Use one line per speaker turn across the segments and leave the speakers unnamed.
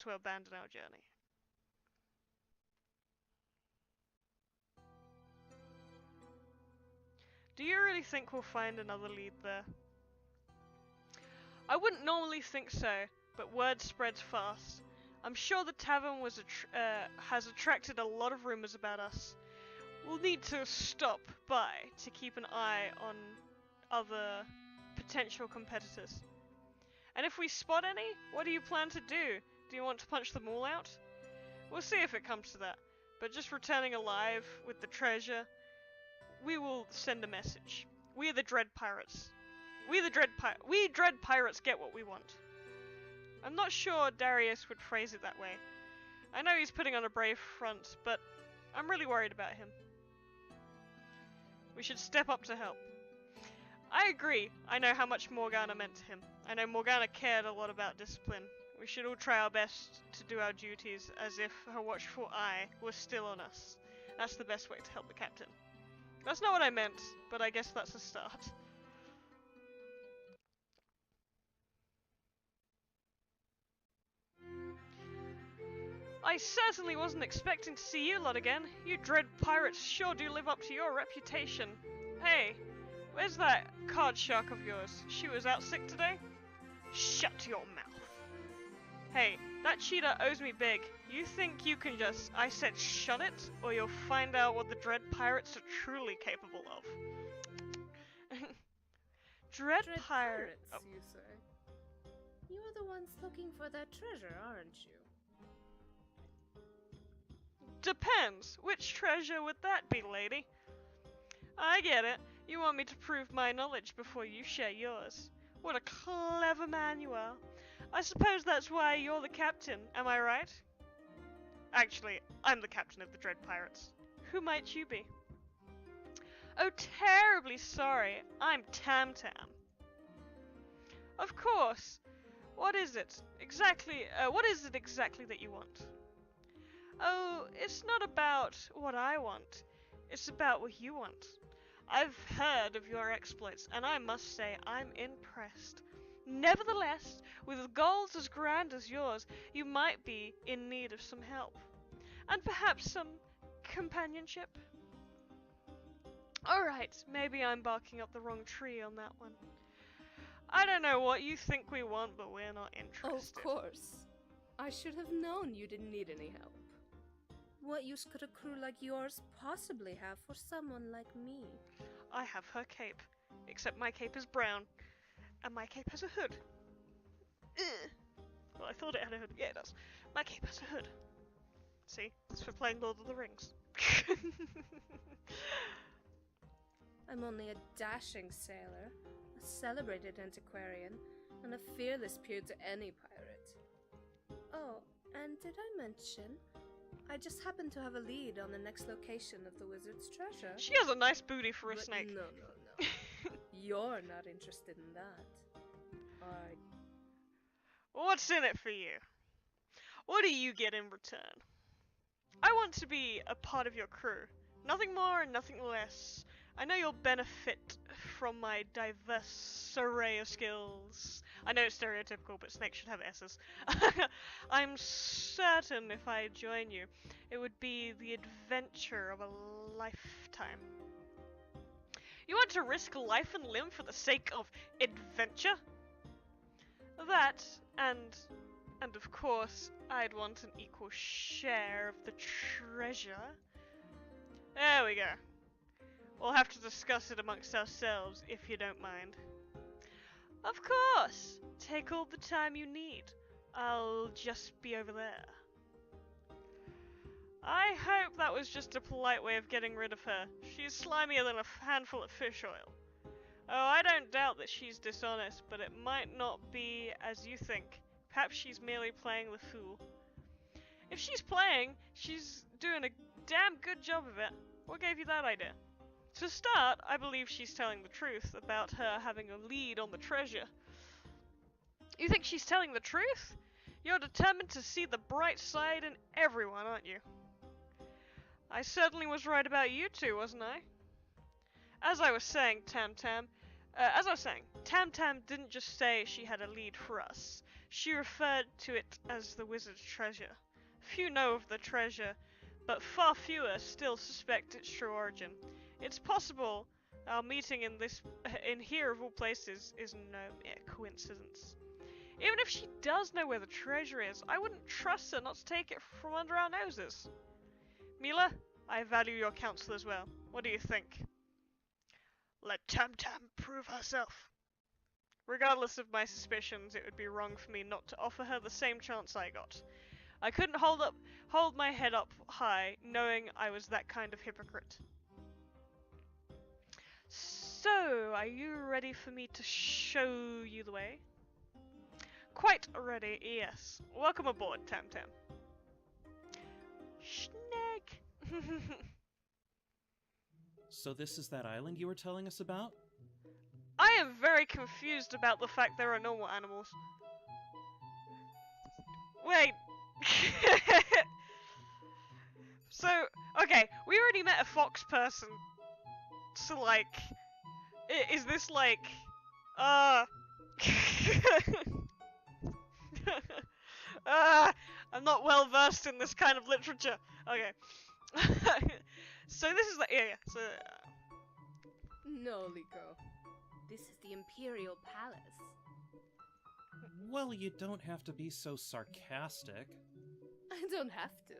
to abandon our journey. Do you really think we'll find another lead there? I wouldn't normally think so, but word spreads fast. I'm sure the tavern has attracted a lot of rumors about us. We'll need to stop by to keep an eye on other potential competitors. And if we spot any, what do you plan to do? Do you want to punch them all out? We'll see if it comes to that. But just returning alive with the treasure, we will send a message. We are the Dread Pirates. We Dread Pirates get what we want. I'm not sure Darius would phrase it that way. I know he's putting on a brave front, but I'm really worried about him. We should step up to help. I agree. I know how much Morgana meant to him. I know Morgana cared a lot about discipline. We should all try our best to do our duties as if her watchful eye was still on us. That's the best way to help the captain. That's not what I meant, but I guess that's a start. I certainly wasn't expecting to see you lot again. You Dread Pirates sure do live up to your reputation. Hey, where's that card shark of yours? She was out sick today? Shut your mouth. Hey, that cheetah owes me big. You think you can just... I said shut it, or you'll find out what the Dread Pirates are truly capable of. Dread Pirates,
oh. You say? You're the ones looking for that treasure, aren't you?
Depends. Which treasure would that be, lady? I get it. You want me to prove my knowledge before you share yours. What a clever man you are. I suppose that's why you're the captain, am I right? Actually, I'm the captain of the Dread Pirates. Who might you be? Oh, terribly sorry. I'm Tam-Tam. Of course. What is it exactly that you want? Oh, it's not about what I want. It's about what you want. I've heard of your exploits, and I must say I'm impressed. Nevertheless, with goals as grand as yours, you might be in need of some help. And perhaps some companionship? Alright, maybe I'm barking up the wrong tree on that one. I don't know what you think we want, but we're not interested.
Of course. I should have known you didn't need any help. What use could a crew like yours possibly have for someone like me?
I have her cape, except my cape is brown, and my cape has a hood. Ugh. Well, I thought it had a hood. Yeah, it does. My cape has a hood. See? It's for playing Lord of the Rings.
I'm only a dashing sailor, a celebrated antiquarian, and a fearless peer to any pirate. Oh, and did I mention... I just happen to have a lead on the next location of the wizard's treasure.
She has a nice booty for a snake.
No. You're not interested in that. Are you?
What's in it for you? What do you get in return? I want to be a part of your crew. Nothing more and nothing less. I know you'll benefit from my diverse array of skills. I know it's stereotypical, but snakes should have S's. I'm certain if I join you, it would be the adventure of a lifetime. You want to risk life and limb for the sake of adventure? That, and of course, I'd want an equal share of the treasure. There we go. We'll have to discuss it amongst ourselves, if you don't mind. Of course! Take all the time you need. I'll just be over there. I hope that was just a polite way of getting rid of her. She's slimier than a handful of fish oil. Oh, I don't doubt that she's dishonest, but it might not be as you think. Perhaps she's merely playing the fool. If she's playing, she's doing a damn good job of it. What gave you that idea? To start, I believe she's telling the truth about her having a lead on the treasure. You think she's telling the truth? You're determined to see the bright side in everyone, aren't you? I certainly was right about you two, wasn't I? As I was saying, Tam-Tam didn't just say she had a lead for us. She referred to it as the wizard's treasure. Few know of the treasure, but far fewer still suspect its true origin. It's possible our meeting in here of all places is no mere coincidence. Even if she does know where the treasure is, I wouldn't trust her not to take it from under our noses. Mila, I value your counsel as well. What do you think? Let Tam-Tam prove herself. Regardless of my suspicions, it would be wrong for me not to offer her the same chance I got. I couldn't hold my head up high, knowing I was that kind of hypocrite. So, are you ready for me to show you the way? Quite ready, yes. Welcome aboard, Tam-Tam. Schneck!
So this is that island you were telling us about?
I am very confused about the fact there are normal animals. Wait. So, okay, we already met a fox person. So, like, is this like, I'm not well versed in this kind of literature. Okay. So this is like, yeah. So.
No, Liko. This is the Imperial Palace.
Well, you don't have to be so sarcastic.
I don't have to.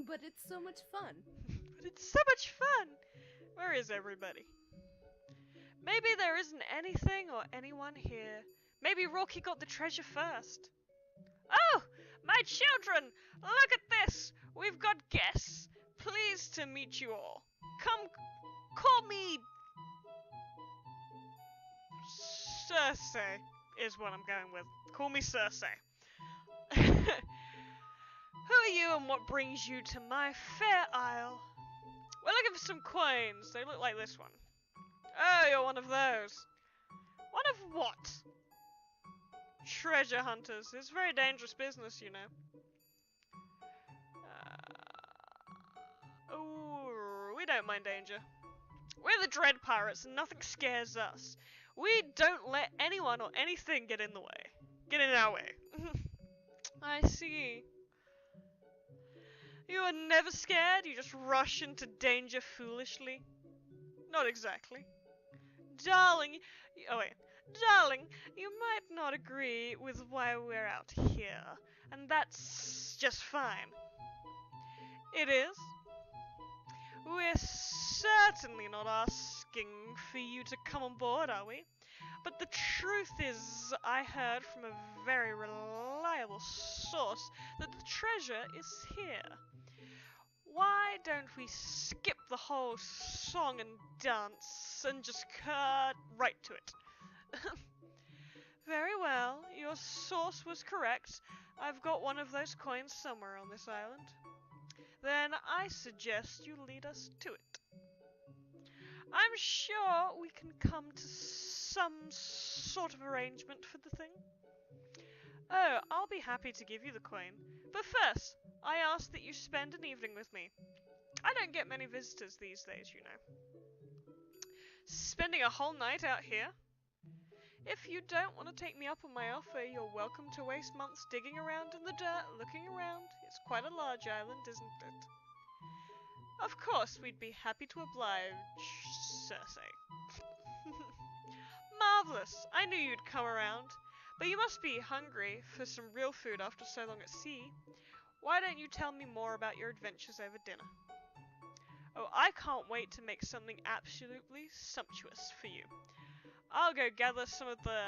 But it's so much fun.
But it's so much fun! Where is everybody? Maybe there isn't anything or anyone here. Maybe Rocky got the treasure first. Oh! My children! Look at this! We've got guests. Pleased to meet you all. Come, call me... Circe is what I'm going with. Call me Circe. Who are you and what brings you to my fair isle? We're looking for some coins. They look like this one. Oh, you're one of those. One of what? Treasure hunters. It's a very dangerous business, you know. Oh, we don't mind danger. We're the Dread Pirates and nothing scares us. We don't let anyone or anything get in the way. Get in our way. I see. You are never scared? You just rush into danger foolishly? Not exactly. Darling, Darling, you might not agree with why we're out here, and that's just fine. It is. We're certainly not asking for you to come on board, are we? But the truth is, I heard from a very reliable source that the treasure is here. Why don't we skip the whole song and dance and just cut right to it? Very well, your source was correct. I've got one of those coins somewhere on this island. Then I suggest you lead us to it. I'm sure we can come to some sort of arrangement for the thing. Oh, I'll be happy to give you the coin. But first, I ask that you spend an evening with me. I don't get many visitors these days, you know. Spending a whole night out here? If you don't want to take me up on my offer, you're welcome to waste months digging around in the dirt, looking around. It's quite a large island, isn't it? Of course, we'd be happy to oblige, Circe. Marvelous! I knew you'd come around. But you must be hungry for some real food after so long at sea. Why don't you tell me more about your adventures over dinner? Oh, I can't wait to make something absolutely sumptuous for you. I'll go gather some of the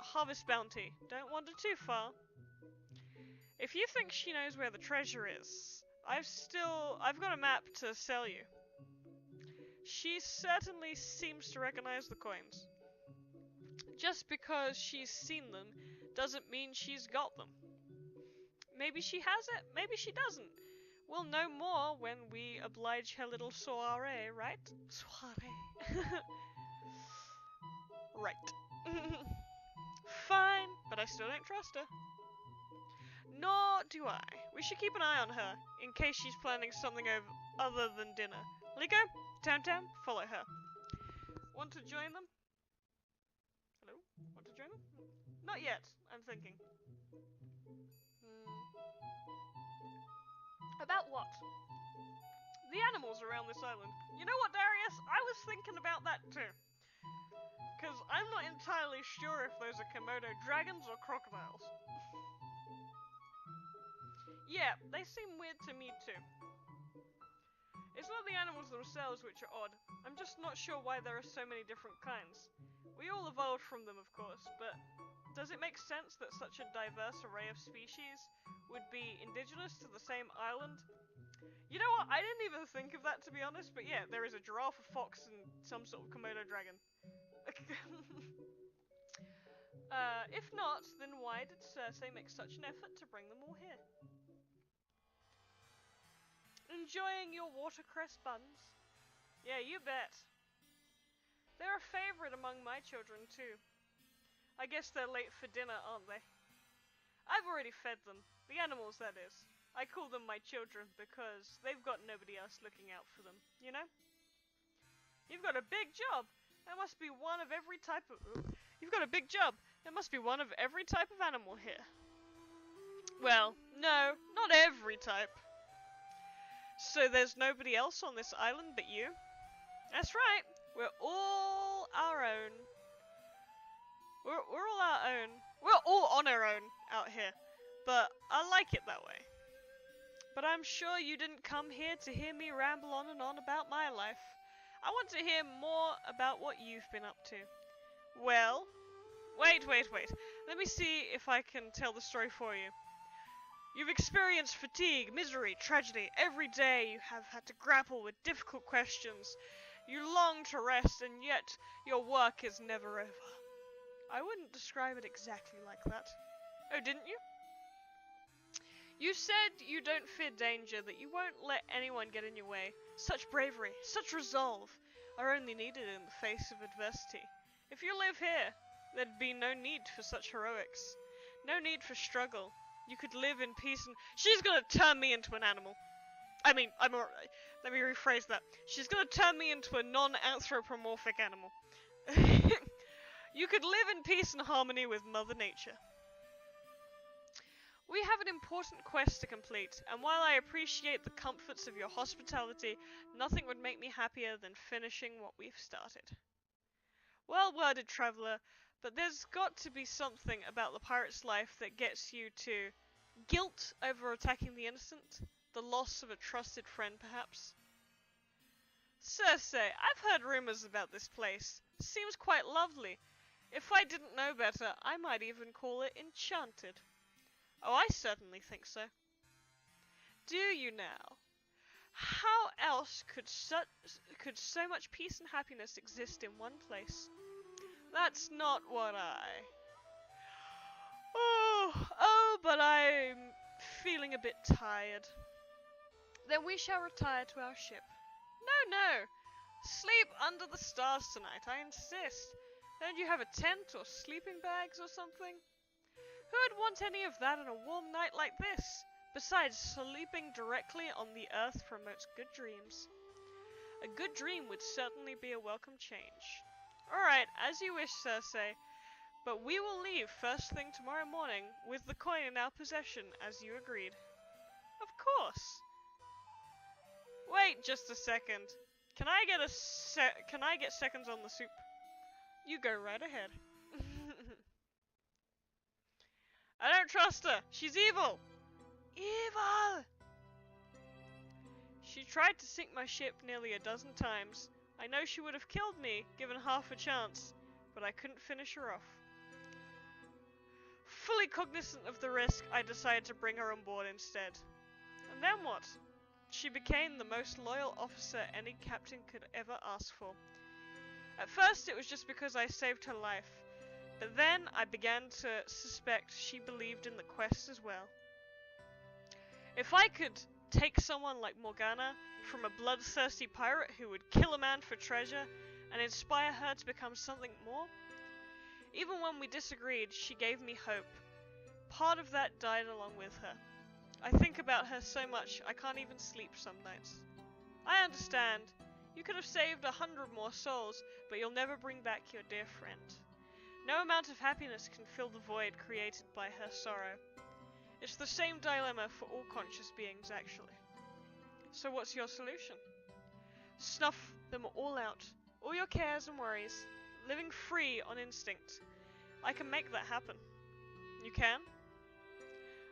harvest bounty. Don't wander too far. If you think she knows where the treasure is, I've got a map to sell you. She certainly seems to recognize the coins. Just because she's seen them doesn't mean she's got them. Maybe she has it, maybe she doesn't. We'll know more when we oblige her little soiree, right? Soiree. Right. Fine, but I still don't trust her. Nor do I. We should keep an eye on her, in case she's planning something other than dinner. Liko, Tam-Tam, follow her. Want to join them? Hello? Want to join them? Not yet, I'm thinking. About what? The animals around this island. You know what, Darius? I was thinking about that too. Because I'm not entirely sure if those are Komodo dragons or crocodiles. Yeah, they seem weird to me too. It's not the animals themselves which are odd. I'm just not sure why there are so many different kinds. We all evolved from them, of course, but does it make sense that such a diverse array of species would be indigenous to the same island? You know what? I didn't even think of that, to be honest, but yeah, there is a giraffe, a fox, and some sort of Komodo dragon. If not, then why did Cersei make such an effort to bring them all here? Enjoying your watercress buns? Yeah, you bet. They're a favorite among my children, too. I guess they're late for dinner, aren't they? I've already fed them. The animals, that is. I call them my children because they've got nobody else looking out for them, you know? You've got a big job. There must be one of every type of... You've got a big job. There must be one of every type of animal here. Well, no, not every type. So there's nobody else on this island but you? That's right. We're all our own. We're all our own. We're all on our own out here. But I like it that way. But I'm sure you didn't come here to hear me ramble on and on about my life. I want to hear more about what you've been up to. Well, wait. Let me see if I can tell the story for you. You've experienced fatigue, misery, tragedy. Every day you have had to grapple with difficult questions. You long to rest, and yet your work is never over. I wouldn't describe it exactly like that. Oh, didn't you? You said you don't fear danger, that you won't let anyone get in your way. Such bravery, such resolve are only needed in the face of adversity. If you live here, there'd be no need for such heroics. No need for struggle. You could live in peace and... She's gonna turn me into an animal. Let me rephrase that. She's gonna turn me into a non-anthropomorphic animal. You could live in peace and harmony with Mother Nature. We have an important quest to complete, and while I appreciate the comforts of your hospitality, nothing would make me happier than finishing what we've started. Well-worded, traveller, but there's got to be something about the pirate's life that gets you to guilt over attacking the innocent, the loss of a trusted friend, perhaps. Cersei, I've heard rumors about this place. Seems quite lovely. If I didn't know better, I might even call it enchanted. Oh, I certainly think so. Do you now? How else could so much peace and happiness exist in one place? That's not what but I'm feeling a bit tired. Then we shall retire to our ship. No. Sleep under the stars tonight, I insist. Don't you have a tent or sleeping bags or something? Who'd want any of that on a warm night like this? Besides, sleeping directly on the earth promotes good dreams. A good dream would certainly be a welcome change. Alright, as you wish, Cersei. But we will leave first thing tomorrow morning with the coin in our possession, as you agreed. Of course. Wait just a second. Can I get seconds on the soup? You go right ahead. I don't trust her. She's evil. Evil! She tried to sink my ship nearly a dozen times. I know she would have killed me, given half a chance, but I couldn't finish her off. Fully cognizant of the risk, I decided to bring her on board instead. And then what? She became the most loyal officer any captain could ever ask for. At first it was just because I saved her life, but then I began to suspect she believed in the quest as well. If I could take someone like Morgana from a bloodthirsty pirate who would kill a man for treasure and inspire her to become something more, even when we disagreed, she gave me hope. Part of that died along with her. I think about her so much I can't even sleep some nights. I understand. You could have saved 100 more souls, but you'll never bring back your dear friend. No amount of happiness can fill the void created by her sorrow. It's the same dilemma for all conscious beings, actually. So what's your solution? Snuff them all out, all your cares and worries, living free on instinct. I can make that happen. You can?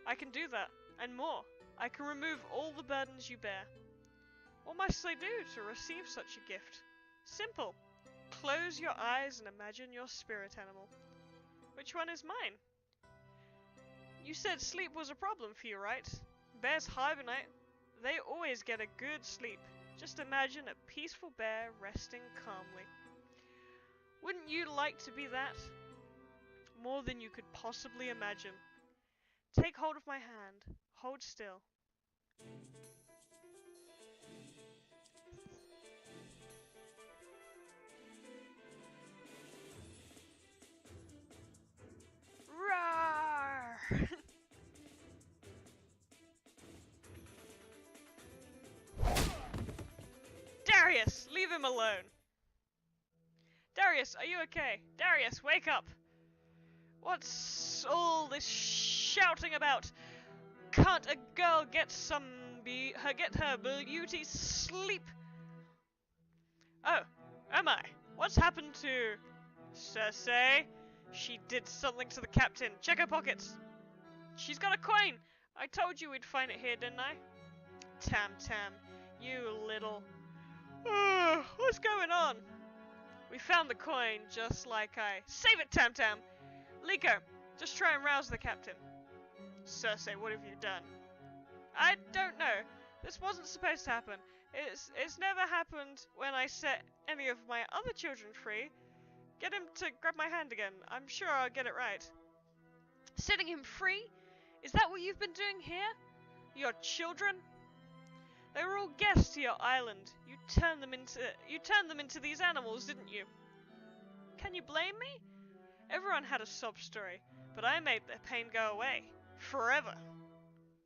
I can do that, and more. I can remove all the burdens you bear. What must I do to receive such a gift? Simple. Close your eyes and imagine your spirit animal. Which one is mine? You said sleep was a problem for you, right? Bears hibernate. They always get a good sleep. Just imagine a peaceful bear resting calmly. Wouldn't you like to be that? More than you could possibly imagine. Take hold of my hand. Hold still. Roar! Darius, leave him alone. Darius, are you okay? Darius, wake up. What's all this shouting about? Can't a girl get her beauty sleep? Oh, am I? What's happened to Cersei? She did something to the captain. Check her pockets. She's got a coin. I told you we'd find it here, didn't I? Tam-Tam, you little... what's going on? We found the coin just like Save it, Tam-Tam! Liko, just try and rouse the captain. Cersei, what have you done? I don't know. This wasn't supposed to happen. It's never happened when I set any of my other children free. Get him to grab my hand again. I'm sure I'll get it right. Setting him free? Is that what you've been doing here? Your children? They were all guests to your island. You turned them into these animals, didn't you? Can you blame me? Everyone had a sob story, but I made their pain go away. Forever.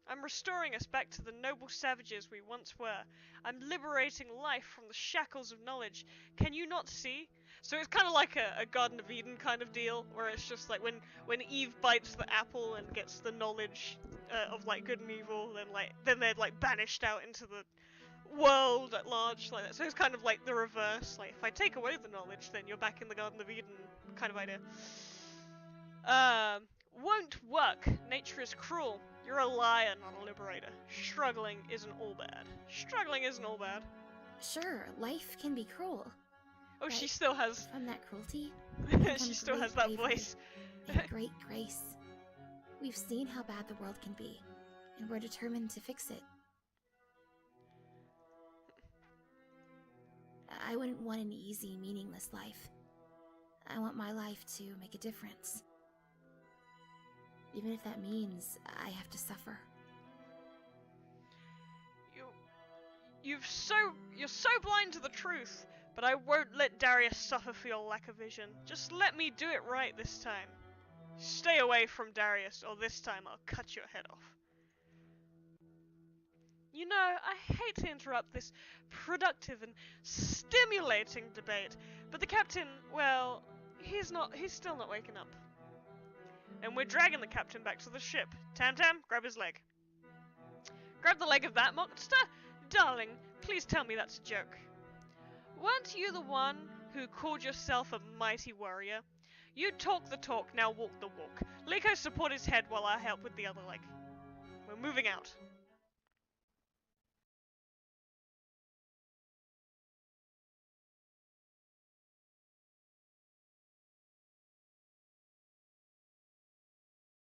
I'm restoring us back to the noble savages we once were. I'm liberating life from the shackles of knowledge. Can you not see? So it's kind of like a Garden of Eden kind of deal, where it's just like when Eve bites the apple and gets the knowledge of like good and evil, then they're like banished out into the world at large, like that. So it's kind of like the reverse. Like if I take away the knowledge, then you're back in the Garden of Eden kind of idea. Won't work. Nature is cruel. You're a liar, not a liberator. Struggling isn't all bad. Struggling isn't all bad.
Sure, life can be cruel.
Oh, she still has...
From that cruelty,
she still has that voice.
And great grace. We've seen how bad the world can be, and we're determined to fix it. I wouldn't want an easy, meaningless life. I want my life to make a difference. Even if that means I have to suffer.
You're so blind to the truth, but I won't let Darius suffer for your lack of vision. Just let me do it right this time. Stay away from Darius, or this time I'll cut your head off. You know, I hate to interrupt this productive and stimulating debate, but the captain, well, he's still not waking up. And we're dragging the captain back to the ship. Tam-Tam, grab his leg. Grab the leg of that monster? Darling, please tell me that's a joke. Weren't you the one who called yourself a mighty warrior? You talk the talk, now walk the walk. Liko, support his head while I help with the other leg. We're moving out.